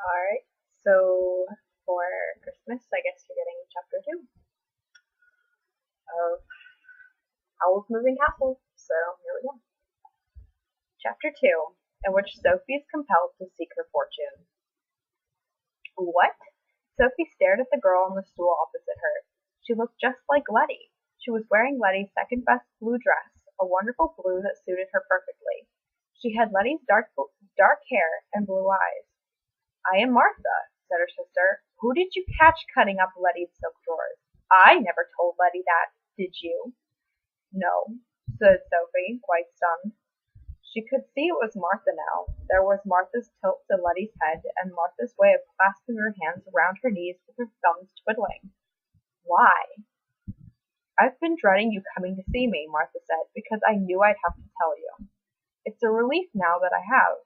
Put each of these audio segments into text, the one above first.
Alright, so for Christmas, I guess you're getting chapter 2 of Howl's Moving Castle. So here we go. Chapter 2, in which Sophie is compelled to seek her fortune. What? Sophie stared at the girl on the stool opposite her. She looked just like Letty. She was wearing Letty's second best blue dress, a wonderful blue that suited her perfectly. She had Letty's dark hair and blue eyes. "I am Martha," said her sister. "Who did you catch cutting up Letty's silk drawers?" "I never told Letty that, did you?" "No," said Sophie, quite stunned. She could see it was Martha now. There was Martha's tilt to Letty's head, and Martha's way of clasping her hands around her knees with her thumbs twiddling. "Why?" "I've been dreading you coming to see me," Martha said, "because I knew I'd have to tell you. It's a relief now that I have.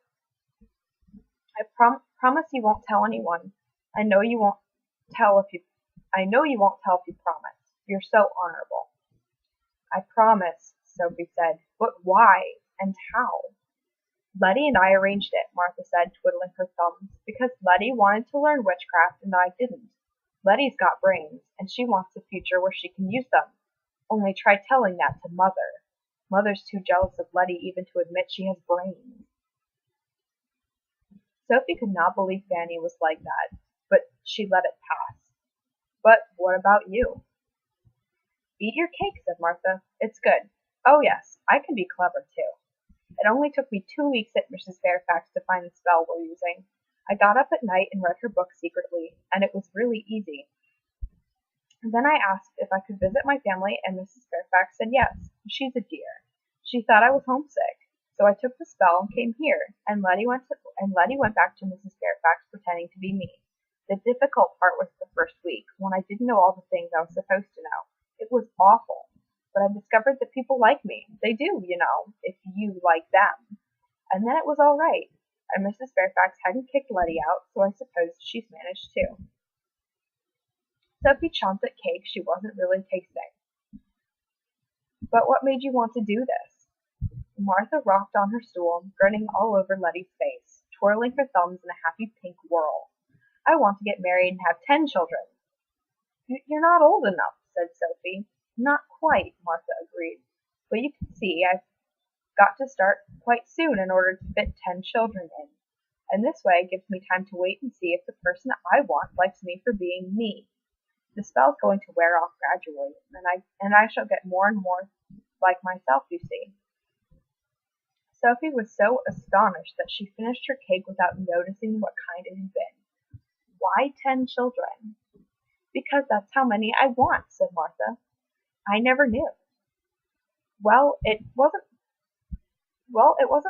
I promise you won't tell anyone. I know you won't tell if you promise. You're so honorable." "I promise," Sophie said. "But why? And how?" "Letty and I arranged it," Martha said, twiddling her thumbs, "because Letty wanted to learn witchcraft and I didn't. Letty's got brains, and she wants a future where she can use them. Only try telling that to Mother. Mother's too jealous of Letty even to admit she has brains." Sophie could not believe Fanny was like that, but she let it pass. "But what about you?" "Eat your cake," said Martha. "It's good. Oh yes, I can be clever too. It only took me 2 weeks at Mrs. Fairfax to find the spell we're using. I got up at night and read her book secretly, and it was really easy. And then I asked if I could visit my family, and Mrs. Fairfax said yes. She's a dear. She thought I was homesick. So I took the spell and came here, and Letty went back to Mrs. Fairfax pretending to be me. The difficult part was the first week, when I didn't know all the things I was supposed to know. It was awful. But I discovered that people like me. They do, if you like them. And then it was all right. And Mrs. Fairfax hadn't kicked Letty out, so I suppose she's managed too." Sophie chomped at cake she wasn't really tasting. "But what made you want to do this?" Martha rocked on her stool, grinning all over Letty's face, twirling her thumbs in a happy pink whirl. "I want to get married and have 10 children." "You're not old enough," said Sophie. "Not quite," Martha agreed. "But you can see I've got to start quite soon in order to fit 10 children in. And this way it gives me time to wait and see if the person I want likes me for being me. The spell's going to wear off gradually, and I shall get more and more like myself, you see." Sophie was so astonished that she finished her cake without noticing what kind it had been. "Why 10 children?" "Because that's how many I want," said Martha. "I never knew." Well, it wasn't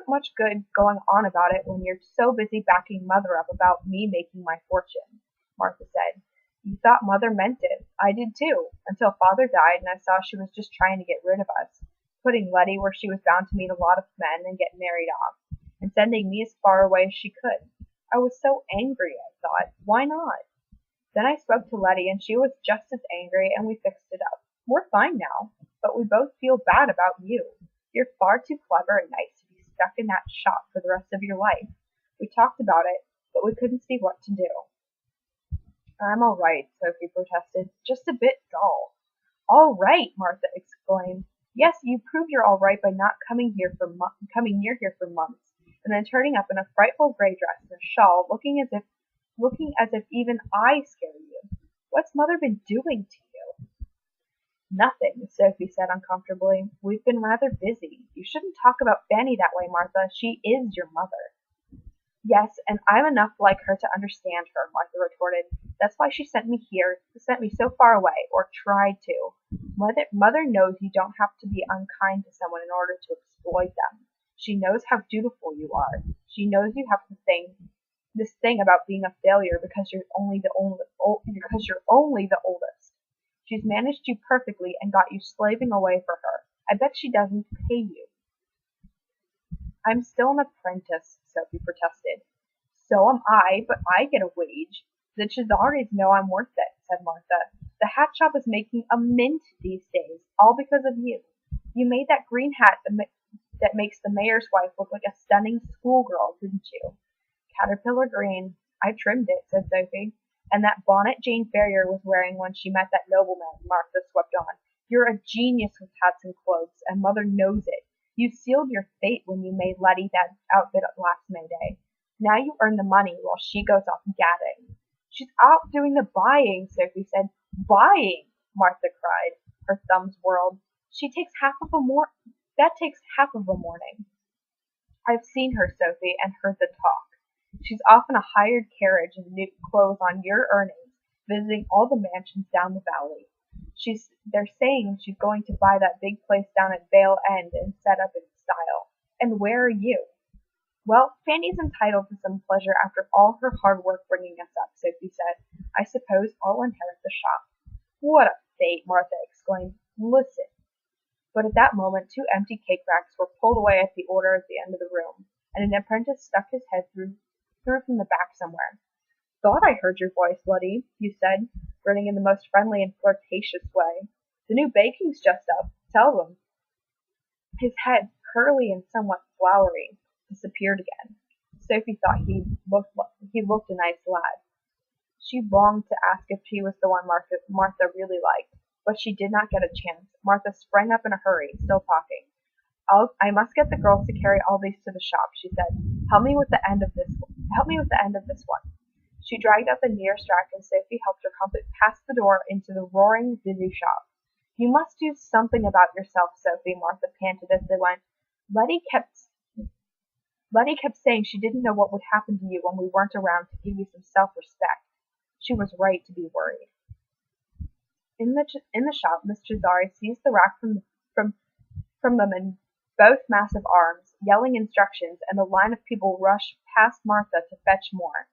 much good going on about it when you're so busy backing Mother up about me making my fortune," Martha said. "You thought Mother meant it. I did too, until Father died and I saw she was just trying to get rid of us, putting Letty where she was bound to meet a lot of men and get married off, and sending me as far away as she could. I was so angry, I thought, why not? Then I spoke to Letty and she was just as angry and we fixed it up. We're fine now, but we both feel bad about you. You're far too clever and nice to be stuck in that shop for the rest of your life. We talked about it, but we couldn't see what to do." "I'm all right," Sophie protested. "Just a bit dull." "All right!" Martha exclaimed. "Yes, you prove you're all right by not coming near here for months, and then turning up in a frightful gray dress and a shawl, looking as if even I scare you. What's Mother been doing to you?" "Nothing," Sophie said uncomfortably. "We've been rather busy. You shouldn't talk about Fanny that way, Martha. She is your mother." "Yes, and I'm enough like her to understand her," Martha retorted. "That's why she sent me so far away, or tried to. Mother knows you don't have to be unkind to someone in order to exploit them. She knows how dutiful you are. She knows you have this thing about being a failure because you're only the oldest. She's managed you perfectly and got you slaving away for her. I bet she doesn't pay you." "I'm still an apprentice," Sophie protested. "So am I, but I get a wage. The Chezaris know I'm worth it," said Martha. "The hat shop is making a mint these days, all because of you. You made that green hat that makes the mayor's wife look like a stunning schoolgirl, didn't you? Caterpillar green. I trimmed it, said Sophie. And that bonnet Jane Ferrier was wearing when she met that nobleman, Martha swept on. You're a genius with hats and clothes, and Mother knows it. You sealed your fate when you made Letty that outfit last May Day. Now you earn the money while she goes off gadding. She's out doing the buying, Sophie said. Buying, Martha cried. Her thumbs whirled. That takes half of a morning. I've seen her, Sophie, and heard the talk. She's off in a hired carriage and new clothes on your earnings, visiting all the mansions down the valley. They're saying she's going to buy that big place down at Vale End and set up in style. And where are you? Well, Fanny's entitled to some pleasure after all her hard work bringing us up, Sophie said. I suppose I'll inherit the shop. What a fate, Martha exclaimed. Listen. But at that moment 2 empty cake racks were pulled away at the order at the end of the room, and an apprentice stuck his head through from the back somewhere. Thought I heard your voice, Letty, he said, grinning in the most friendly and flirtatious way. The new baking's just up. Tell them. His head, curly and somewhat floury, disappeared again. Sophie thought he looked a nice lad. She longed to ask if he was the one Martha really liked, but she did not get a chance. Martha sprang up in a hurry, still talking. I must get the girls to carry all these to the shop, she said. Help me with the end of this one. She dragged out the nearest rack, and Sophie helped her hump it past the door into the roaring, busy shop. You must do something about yourself, Sophie, Martha panted as they went. Letty kept saying she didn't know what would happen to you when we weren't around to give you some self-respect. She was right to be worried. In the shop, Miss Cesare seized the rack from them in both massive arms, yelling instructions, and a line of people rushed past Martha to fetch more.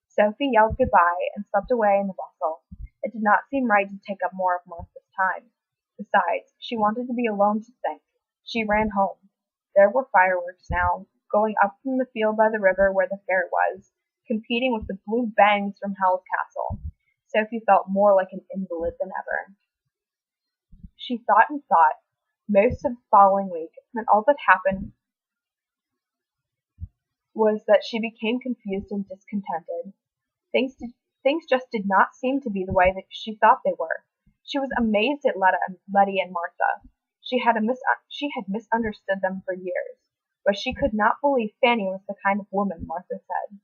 Sophie yelled goodbye and slipped away in the bustle. It did not seem right to take up more of Martha's time. Besides, she wanted to be alone to think. She ran home. There were fireworks now, going up from the field by the river where the fair was, competing with the blue bangs from Howls Castle. Sophie felt more like an invalid than ever. She thought and thought most of the following week, and all that happened was that she became confused and discontented. Things just did not seem to be the way that she thought they were. She was amazed at Letty and Martha. She had misunderstood them for years, but she could not believe Fanny was the kind of woman Martha said.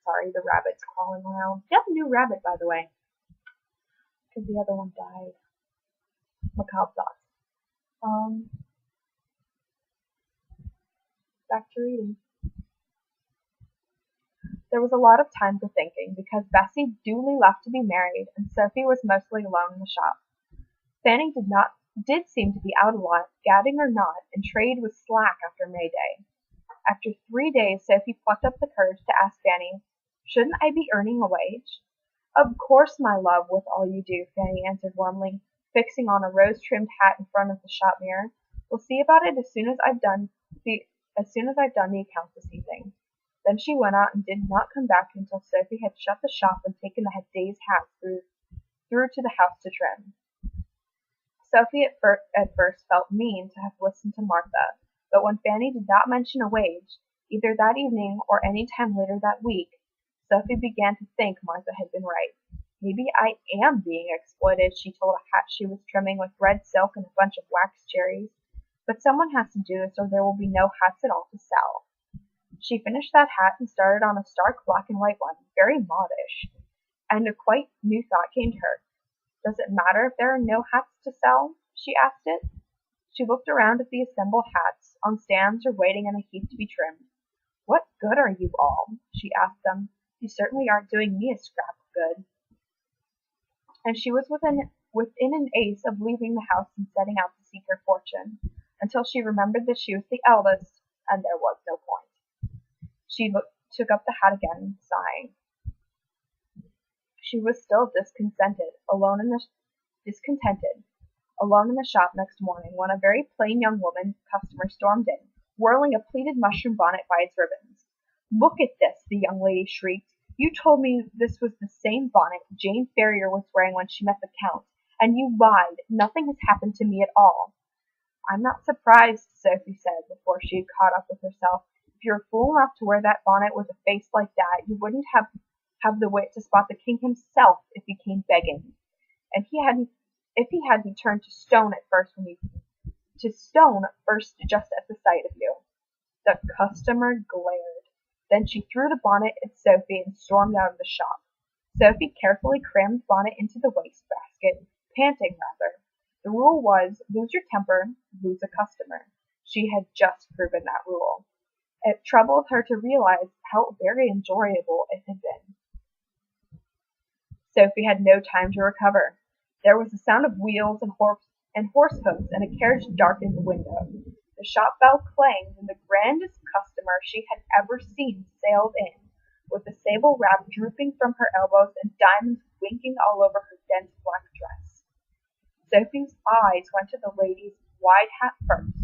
Sorry, the rabbit's crawling around. Get a new rabbit, by the way, because the other one died. Macabre thoughts. Back to reading. There was a lot of time for thinking, because Bessie duly left to be married, and Sophie was mostly alone in the shop. Fanny did seem to be out a lot, gadding or not, and trade was slack after May Day. After 3 days, Sophie plucked up the courage to ask Fanny, "Shouldn't I be earning a wage?" "Of course, my love, with all you do," Fanny answered warmly, fixing on a rose-trimmed hat in front of the shop mirror. "We'll see about it as soon as I've done the accounts this evening." Then she went out and did not come back until Sophie had shut the shop and taken the day's hat through to the house to trim. Sophie at first felt mean to have listened to Martha, but when Fanny did not mention a wage, either that evening or any time later that week, Sophie began to think Martha had been right. "Maybe I am being exploited," she told a hat she was trimming with red silk and a bunch of wax cherries. "But someone has to do this or there will be no hats at all to sell." She finished that hat and started on a stark black and white one, very modish, and a quite new thought came to her. "Does it matter if there are no hats to sell?" she asked it. She looked around at the assembled hats, on stands or waiting in a heap to be trimmed. "What good are you all?" she asked them. "You certainly aren't doing me a scrap of good." And she was within an ace of leaving the house and setting out to seek her fortune, until she remembered that she was the eldest, and there was no point. She took up the hat again, sighing. She was still discontented, alone in the shop next morning, when a very plain young woman customer stormed in, whirling a pleated mushroom bonnet by its ribbons. "Look at this!" the young lady shrieked. "You told me this was the same bonnet Jane Ferrier was wearing when she met the Count, and you lied. Nothing has happened to me at all." "I'm not surprised," Sophie said, before she had caught up with herself. you're fool enough to wear that bonnet with a face like that, you wouldn't have the wit to spot the king himself if he came begging. And if he hadn't turned to stone just at the sight of you. The customer glared. Then she threw the bonnet at Sophie and stormed out of the shop. Sophie carefully crammed the bonnet into the wastebasket, panting rather. The rule was, lose your temper, lose a customer. She had just proven that rule. It troubled her to realize how very enjoyable it had been. Sophie had no time to recover. There was the sound of wheels and horse hoofs, and a carriage darkened the window. The shop bell clanged, and the grandest customer she had ever seen sailed in, with the sable wrap drooping from her elbows and diamonds winking all over her dense black dress. Sophie's eyes went to the lady's wide hat first,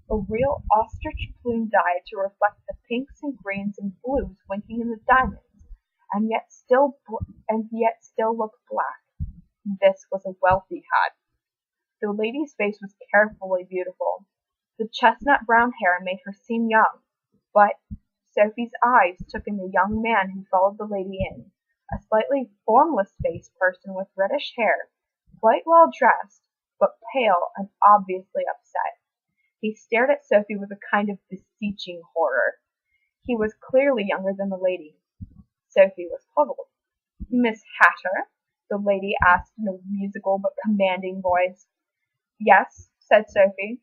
a real ostrich plume dyed to reflect the pinks and greens and blues winking in the diamonds, and yet still looked black. This was a wealthy hat. The lady's face was carefully beautiful. The chestnut brown hair made her seem young, but Sophie's eyes took in the young man who followed the lady in, a slightly formless-faced person with reddish hair, quite well dressed, but pale and obviously upset. He stared at Sophie with a kind of beseeching horror. He was clearly younger than the lady. Sophie was puzzled. "Miss Hatter?" the lady asked in a musical but commanding voice. "Yes," said Sophie.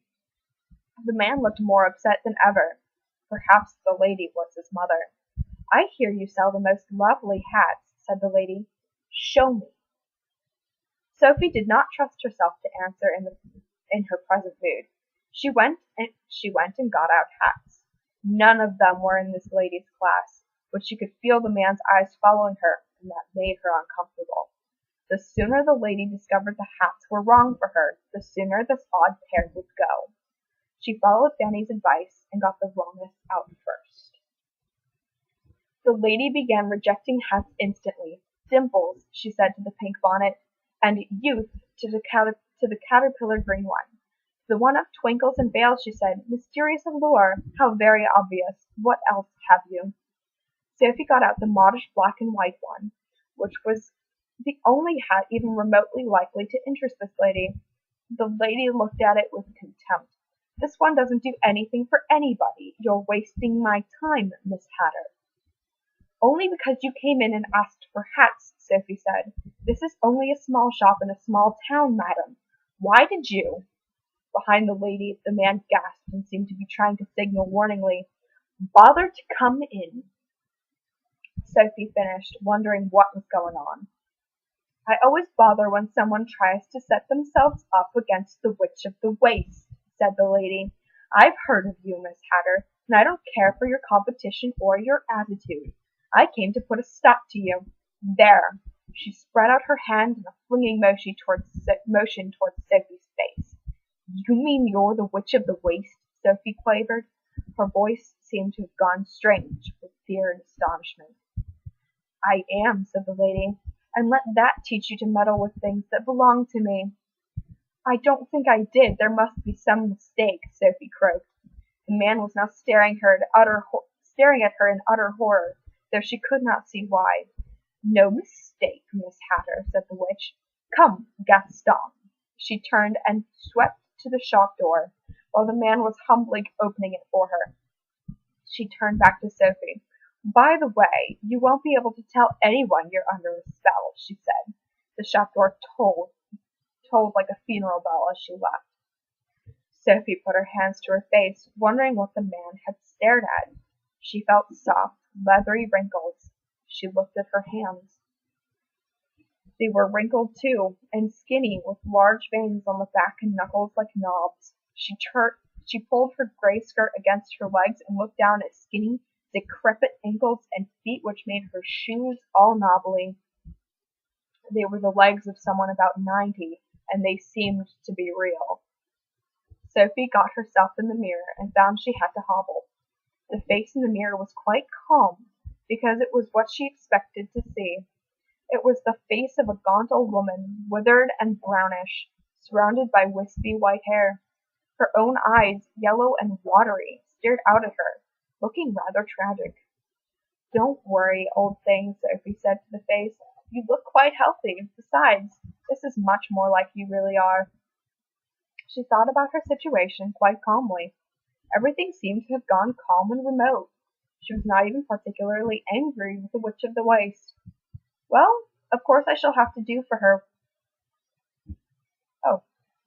The man looked more upset than ever. Perhaps the lady was his mother. "I hear you sell the most lovely hats," said the lady. "Show me." Sophie did not trust herself to answer in her present mood. She went and got out hats. None of them were in this lady's class, but she could feel the man's eyes following her, and that made her uncomfortable. The sooner the lady discovered the hats were wrong for her, the sooner this odd pair would go. She followed Fanny's advice and got the wrongest out first. The lady began rejecting hats instantly. "Dimples," she said to the pink bonnet, and "youth" to the caterpillar green one. The one of twinkles and veils, she said, "Mysterious allure, how very obvious. What else have you?" Sophie got out the modish black and white one, which was the only hat even remotely likely to interest this lady. The lady looked at it with contempt. "This one doesn't do anything for anybody. You're wasting my time, Miss Hatter." "Only because you came in and asked for hats," Sophie said. "This is only a small shop in a small town, madam. Why did you—" Behind the lady, the man gasped and seemed to be trying to signal warningly, "Bother to come in." Sophie finished, wondering what was going on. "I always bother when someone tries to set themselves up against the Witch of the Waste," said the lady. "I've heard of you, Miss Hatter, and I don't care for your competition or your attitude. I came to put a stop to you. There." She spread out her hand in a flinging motion towards Sophie's face. "You mean you're the Witch of the Waste?" Sophie quavered. Her voice seemed to have gone strange with fear and astonishment. "I am," said the lady, "and let that teach you to meddle with things that belong to me." "I don't think I did. There must be some mistake," Sophie croaked. The man was now staring at her in utter horror, though she could not see why. "No mistake, Miss Hatter," said the witch. "Come, Gaston." She turned and swept to the shop door, while the man was humbly opening it for her. She turned back to Sophie. "By the way, you won't be able to tell anyone you're under a spell," she said. The shop door tolled like a funeral bell as she left. Sophie put her hands to her face, wondering what the man had stared at. She felt soft, leathery wrinkles. She looked at her hands. They were wrinkled too, and skinny, with large veins on the back and knuckles like knobs. She pulled her gray skirt against her legs and looked down at skinny, decrepit ankles and feet which made her shoes all knobbly. They were the legs of someone about 90, and they seemed to be real. Sophie got herself in the mirror and found she had to hobble. The face in the mirror was quite calm, because it was what she expected to see. It was the face of a gaunt old woman, withered and brownish, surrounded by wispy white hair. Her own eyes, yellow and watery, stared out at her, looking rather tragic. Don't worry, old thing, Sophie said to the face. You look quite healthy. Besides, this is much more like you really are. She thought about her situation quite calmly. Everything seemed to have gone calm and remote. She was not even particularly angry with the Witch of the Waste. Well, of course I shall have to do for her. Oh,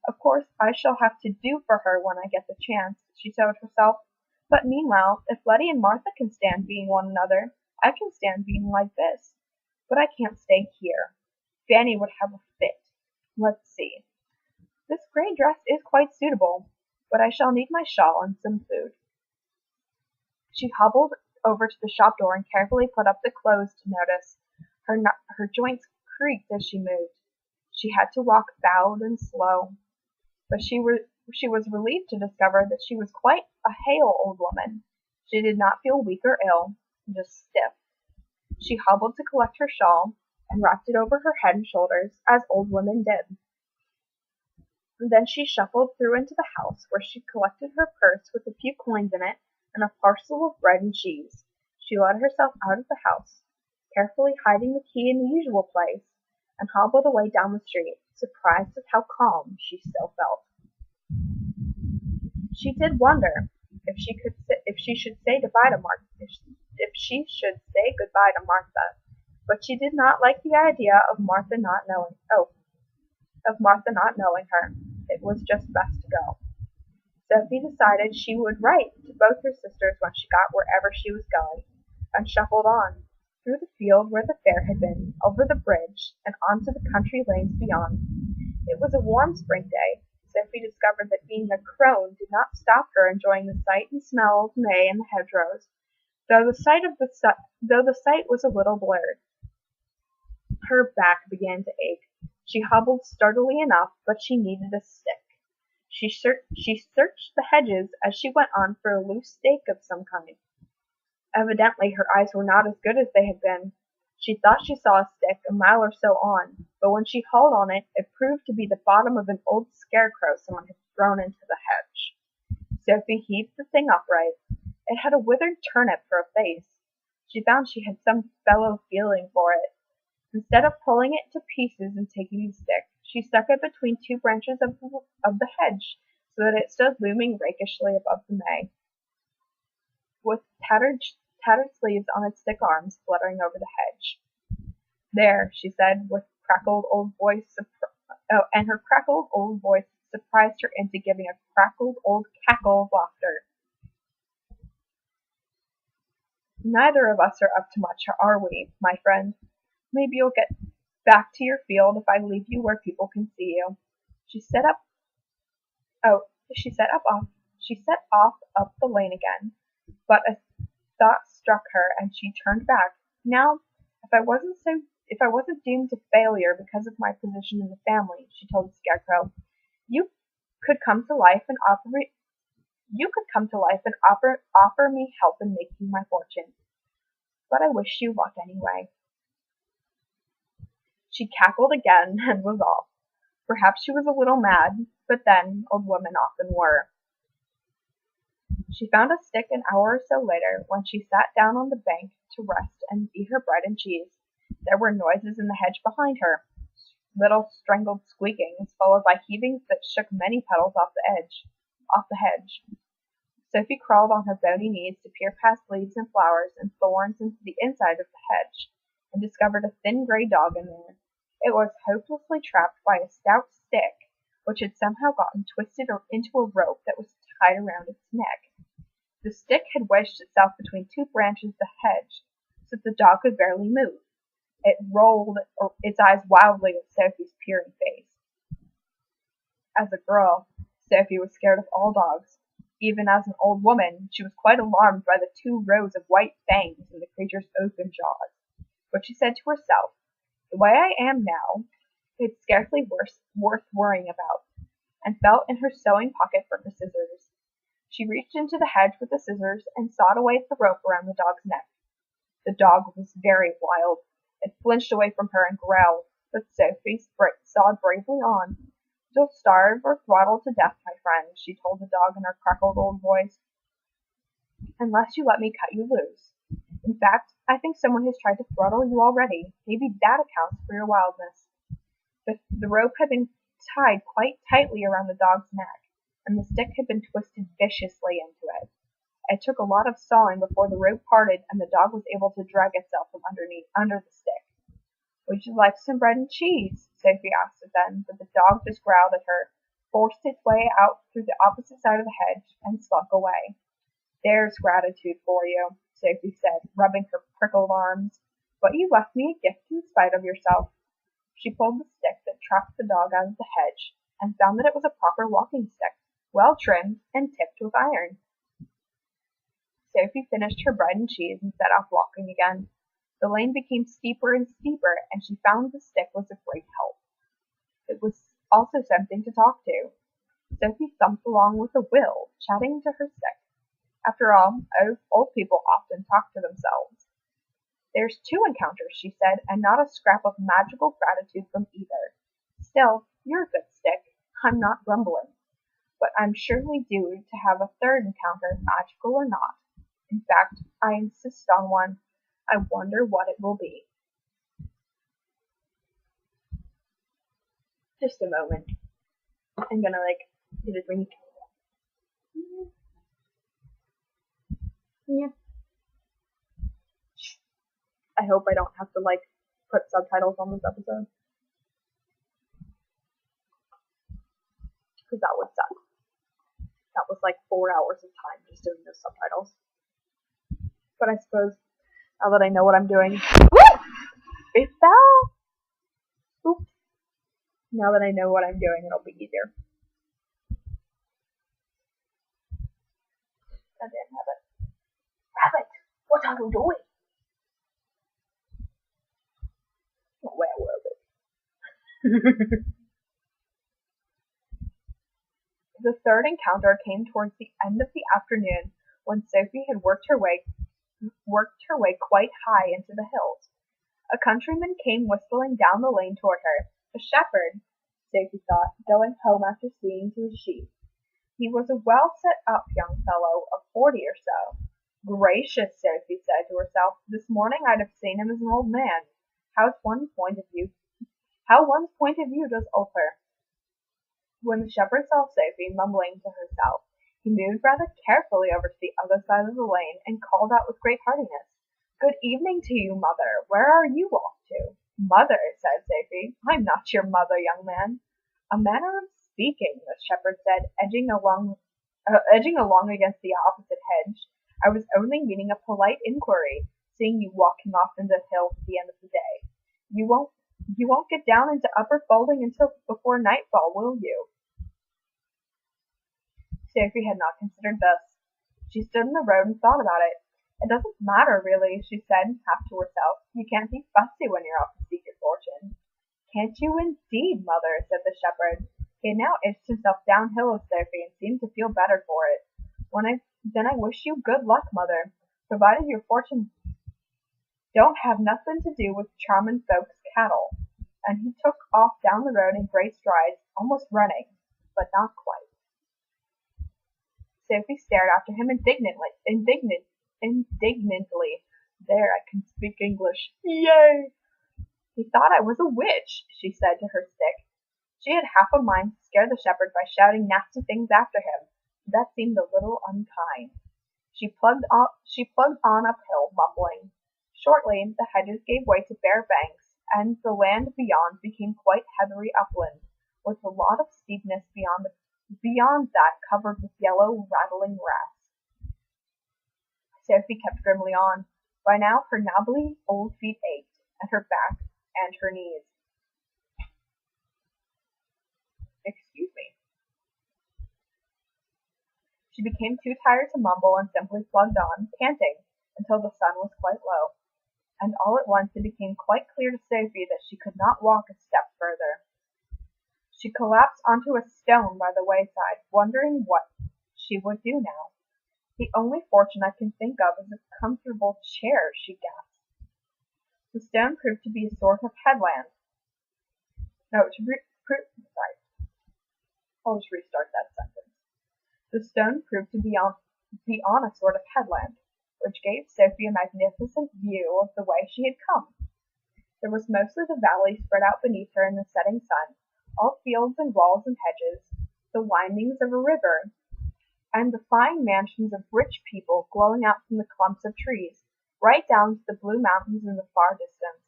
of course I shall have to do for her when I get the chance, she told herself. But meanwhile, if Letty and Martha can stand being one another, I can stand being like this. But I can't stay here. Fanny would have a fit. Let's see. This grey dress is quite suitable, but I shall need my shawl and some food. She hobbled over to the shop door and carefully put up the clothes to notice. Her joints creaked as she moved. She had to walk bowed and slow, but she was relieved to discover that she was quite a hale old woman. She did not feel weak or ill, just stiff. She hobbled to collect her shawl and wrapped it over her head and shoulders, as old women did. And then she shuffled through into the house, where she collected her purse with a few coins in it and a parcel of bread and cheese. She let herself out of the house, carefully hiding the key in the usual place, and hobbled away down the street, surprised at how calm she still felt. She did wonder if she should say goodbye to Martha, but she did not like the idea of Martha not knowing her. It was just best to go. Sophie decided she would write to both her sisters when she got wherever she was going, and shuffled on, through the field where the fair had been, over the bridge, and onto the country lanes beyond. It was a warm spring day. Sophie discovered that being a crone did not stop her enjoying the sight and smell of May in the hedgerows, though the sight was a little blurred. Her back began to ache. She hobbled sturdily enough, but she needed a stick. She searched the hedges as she went on for a loose stake of some kind. Evidently her eyes were not as good as they had been. She thought she saw a stick a mile or so on, but when she hauled on it, it proved to be the bottom of an old scarecrow someone had thrown into the hedge. Sophie heaved the thing upright. It had a withered turnip for a face. She found she had some fellow feeling for it. Instead of pulling it to pieces and taking the stick, she stuck it between two branches of the hedge, so that it stood looming rakishly above the May, with tattered sleeves on its thick arms fluttering over the hedge. There, she said, with crackled old voice, and her crackled old voice surprised her into giving a crackled old cackle of laughter. Neither of us are up to much, are we, my friend? Maybe you'll get back to your field if I leave you where people can see you. She set off up the lane again, but a thought struck her and she turned back. Now, if I wasn't doomed to failure because of my position in the family, she told the Scarecrow, you could come to life and offer me help in making my fortune. But I wish you luck anyway. She cackled again and was off. Perhaps she was a little mad, but then old women often were. She found a stick an hour or so later, when she sat down on the bank to rest and eat her bread and cheese. There were noises in the hedge behind her, little strangled squeakings, followed by heavings that shook many petals off the hedge. Sophie crawled on her bony knees to peer past leaves and flowers and thorns into the inside of the hedge, and discovered a thin gray dog in there. It was hopelessly trapped by a stout stick, which had somehow gotten twisted into a rope that was tied around its neck. The stick had wedged itself between two branches of the hedge, so that the dog could barely move. It rolled its eyes wildly at Sophie's peering face. As a girl, Sophie was scared of all dogs. Even as an old woman, she was quite alarmed by the 2 rows of white fangs in the creature's open jaws. But she said to herself, the way I am now, it's scarcely worth worrying about, and felt in her sewing pocket for her scissors. She reached into the hedge with the scissors and sawed away at the rope around the dog's neck. The dog was very wild. It flinched away from her and growled, but Sophie sawed bravely on. You'll starve or throttle to death, my friend, she told the dog in her crackled old voice. unless you let me cut you loose. In fact, I think someone has tried to throttle you already. Maybe that accounts for your wildness. The rope had been tied quite tightly around the dog's neck, and the stick had been twisted viciously into it. It took a lot of sawing before the rope parted and the dog was able to drag itself from under the stick. Would you like some bread and cheese? Sophie asked it then, but the dog just growled at her, forced its way out through the opposite side of the hedge, and slunk away. There's gratitude for you, Sophie said, rubbing her prickled arms. But you left me a gift in spite of yourself. She pulled the stick that trapped the dog out of the hedge, and found that it was a proper walking stick, well trimmed and tipped with iron. Sophie finished her bread and cheese and set off walking again. The lane became steeper and steeper, and she found the stick was a great help. It was also something to talk to. Sophie thumped along with a will, chatting to her stick. After all, old people often talk to themselves. There's 2 encounters, she said, and not a scrap of magical gratitude from either. Still, you're a good stick. I'm not grumbling. But I'm surely due to have a 3rd encounter, magical or not. In fact, I insist on one. I wonder what it will be. Just a moment. I'm gonna, get a drink. Yeah. I hope I don't have to, put subtitles on this episode. Because that would suck. That was 4 hours of time just doing those subtitles. But I suppose, now that I know what I'm doing... Woo! It fell! Oops. Now that I know what I'm doing, it'll be easier. I didn't have it. Rabbit, what are you doing? Where was it? The 3rd encounter came towards the end of the afternoon when Sophie had worked her way quite high into the hills. A countryman came whistling down the lane toward her. A shepherd, Sophie thought, going home after seeing to his sheep. He was a well-set-up young fellow of 40 or so. Gracious, Sophie said to herself, this morning I'd have seen him as an old man. How one's point of view does alter. When the shepherd saw Sophie mumbling to herself, he moved rather carefully over to the other side of the lane and called out with great heartiness, Good evening to you, mother. Where are you off to? Mother, said Sophie, I'm not your mother, young man. A manner of speaking, the shepherd said, edging along against the opposite hedge. I was only meaning a polite inquiry, seeing you walking off into the hills at the end of the day. You won't get down into Upper Folding until before nightfall, will you? Sophie had not considered this. She stood in the road and thought about it. It doesn't matter, really, she said, half to herself. You can't be fussy when you're off to seek your fortune. Can't you indeed, mother, said the shepherd. He now edged himself downhill with Sophie and seemed to feel better for it. Then I wish you good luck, mother, provided your fortune don't have nothing to do with charming folks' cattle. And he took off down the road in great strides, almost running, but not quite. Sophie stared after him indignantly. There, I can speak English. Yay! He thought I was a witch, she said to her stick. She had half a mind to scare the shepherd by shouting nasty things after him, but that seemed a little unkind. She plugged on uphill, mumbling. Shortly, the hedges gave way to bare banks, and the land beyond became quite heathery upland, with a lot of steepness beyond that covered with yellow, rattling grass. Sophie kept grimly on. By now her knobbly old feet ached, and her back, and her knees. Excuse me. She became too tired to mumble and simply plugged on, panting, until the sun was quite low. And all at once it became quite clear to Sophie that she could not walk a step further. She collapsed onto a stone by the wayside, wondering what she would do now. The only fortune I can think of is a comfortable chair, she gasped. The stone proved to be a sort of headland. I'll just restart that sentence. The stone proved to be be on a sort of headland, which gave Sophie a magnificent view of the way she had come. There was mostly the valley spread out beneath her in the setting sun, all fields and walls and hedges, the windings of a river, and the fine mansions of rich people glowing out from the clumps of trees, right down to the blue mountains in the far distance.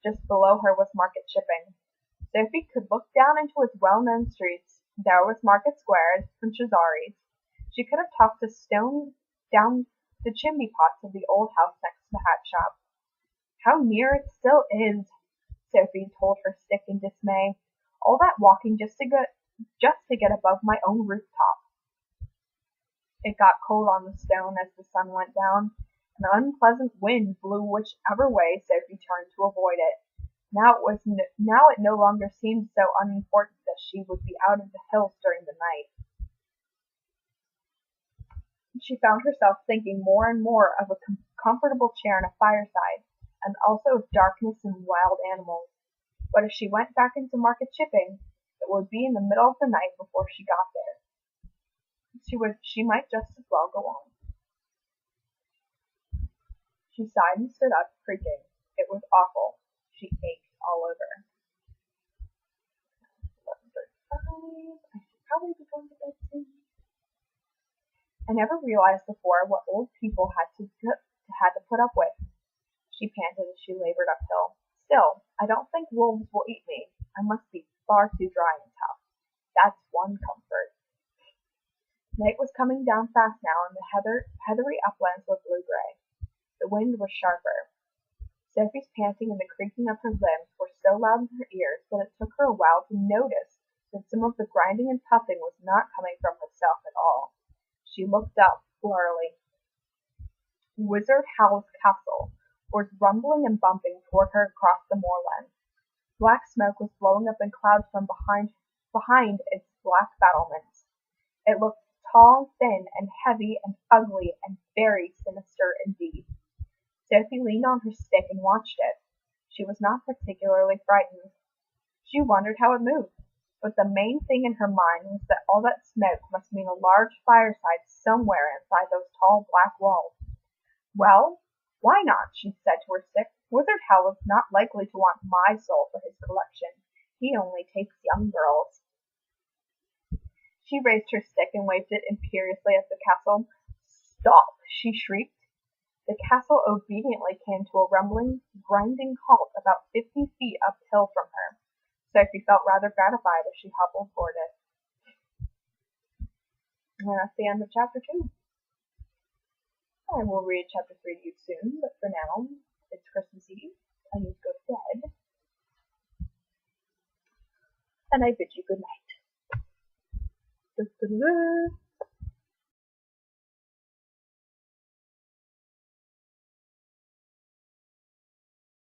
Just below her was Market Shipping. Sophie could look down into its well-known streets. There was Market Square, and Chazaries. She could have tossed a stone down the chimney pots of the old house next to the hat shop. How near it still is, Sophie told her stick in dismay. All that walking just to get above my own rooftop. It got cold on the stone as the sun went down. An unpleasant wind blew whichever way Sophie turned to avoid it. Now it no longer seemed so unimportant that she would be out of the hills during the night. She found herself thinking more and more of a comfortable chair and a fireside, and also of darkness and wild animals. But if she went back into Market Shipping, it would be in the middle of the night before she got there. She might just as well go on. She sighed and stood up, creaking. It was awful. She ached all over. 11:35. I should probably be going to bed soon. I never realized before what old people had to put up with. She panted as she labored uphill. Still, I don't think wolves will eat me. I must be far too dry and tough. That's one comfort. Night was coming down fast now, and the heathery uplands were blue-gray. The wind was sharper. Sophie's panting and the creaking of her limbs were so loud in her ears that it took her a while to notice that some of the grinding and puffing was not coming from herself at all. She looked up, blurrily. Wizard Howl's castle was rumbling and bumping toward her across the moorland. Black smoke was blowing up in clouds from behind its black battlements. It looked tall, thin, and heavy and ugly and very sinister indeed. Sophie leaned on her stick and watched it. She was not particularly frightened. She wondered how it moved, but the main thing in her mind was that all that smoke must mean a large fireside somewhere inside those tall black walls. Well, why not? She said to her stick. Wizard Howl is not likely to want my soul for his collection. He only takes young girls. She raised her stick and waved it imperiously at the castle. Stop! She shrieked. The castle obediently came to a rumbling, grinding halt about 50 feet uphill from her. Sophie felt rather gratified as she hobbled toward it. And that's the end of chapter 2. I will read chapter 3 to you soon, but for now, it's Christmas Eve. I need to go to bed. And I bid you good night.